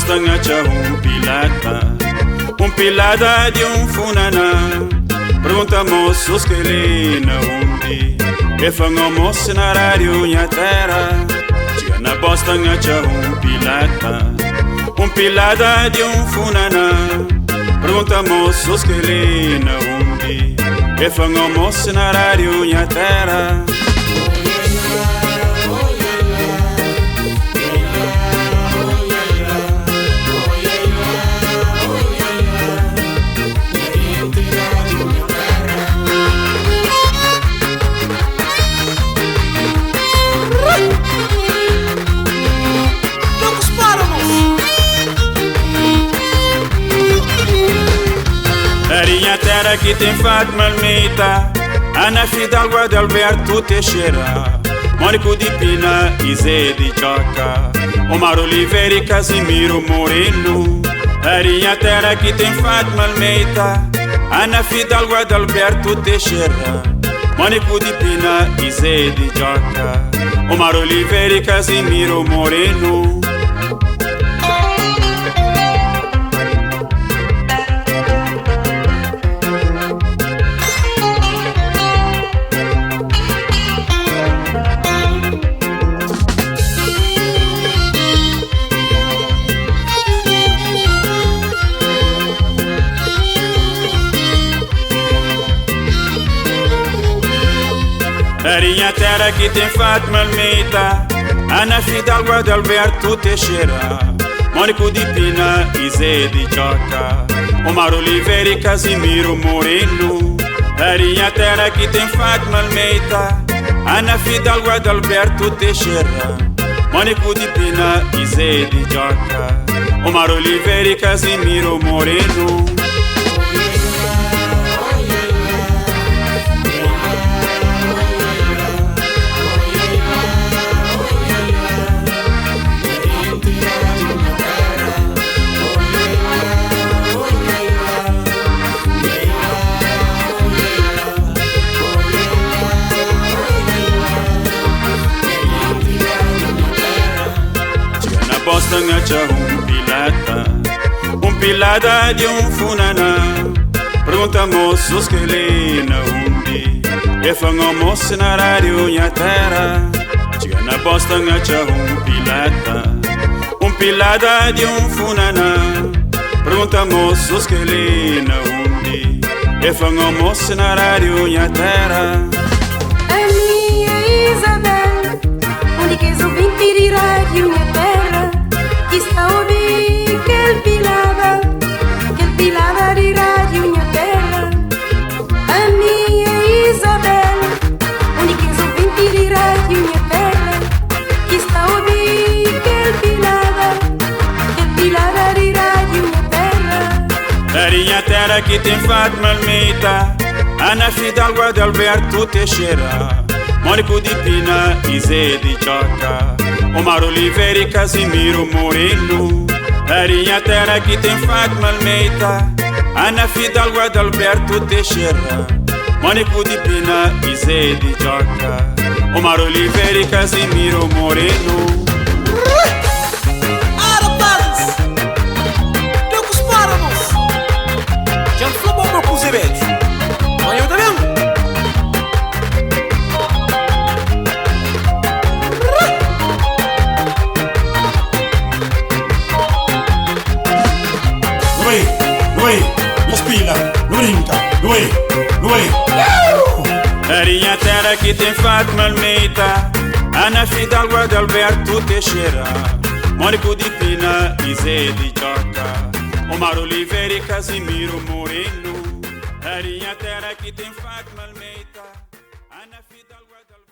Ngacha pilada de funana. Pergunta moços que ele na undi que fanga moço na rádio nha terra. Chega na bosta ngacha pilada de funana. Pergunta moços que ele na undi que fanga moço na rádio nha terra. Terra que tem Fátima Almeida, Ana Fidalgo de Alberto Teixeira, Mônico de Pina e Zé de Choca, Omar Oliveira e Casimiro Moreno. Arinha terra que tem Fátima Almeida, Ana Fidalgo de Alberto Teixeira, Mônico de Pina e Zé de Choca, Omar Oliveira e Casimiro Moreno. Arinha terra que tem Fátima Almeida, Ana Fidalgo de Alberto Teixeira, Mônico de Pina e Zé de Choca, Omar Oliveira e Casimiro Moreno. Arinha terra que tem Fátima Almeida, Ana Fidalgo de Alberto Teixeira, Mônico de Pina e Zé de Choca, Omar Oliveira e Casimiro Moreno. Bosta ngacha pilada de funana. Pergunta moços que ele na undi que fanga moço na rádio nha terra. Chega na bosta ngacha pilada de funana. Pergunta moços que ele na undi que fanga moço na rádio nha terra. A minha Isabel, onde que eu vim tirar rádio nha terra. Está a ouvir que ele pilava de rádio nha terra. A minha Isabel, onde que eu vim tirar rádio nha terra. Está a ouvir que ele pilava de rádio nha terra. Arinha terra que tem Fátima Almeida, Ana Fidalgo de Alberto Teixeira, Mônico de Pina e Zé de Choca, Omar Oliveira e Casimiro Moreno. Arinha terra que tem Fátima Almeida, Ana Fidalgo de Alberto Teixeira, Mônico de Pina e Zé de Choca, Omar Oliveira e Casimiro Moreno. Arinha terra que tem Fátima Almeida, Ana Fidalgo de Alberto Teixeira, Mônico de Pina e Zé de Choca, Omar Oliveira e Casimiro Moreno. Arinha terra que tem Fátima Almeida, Ana Fidalgo de Alberto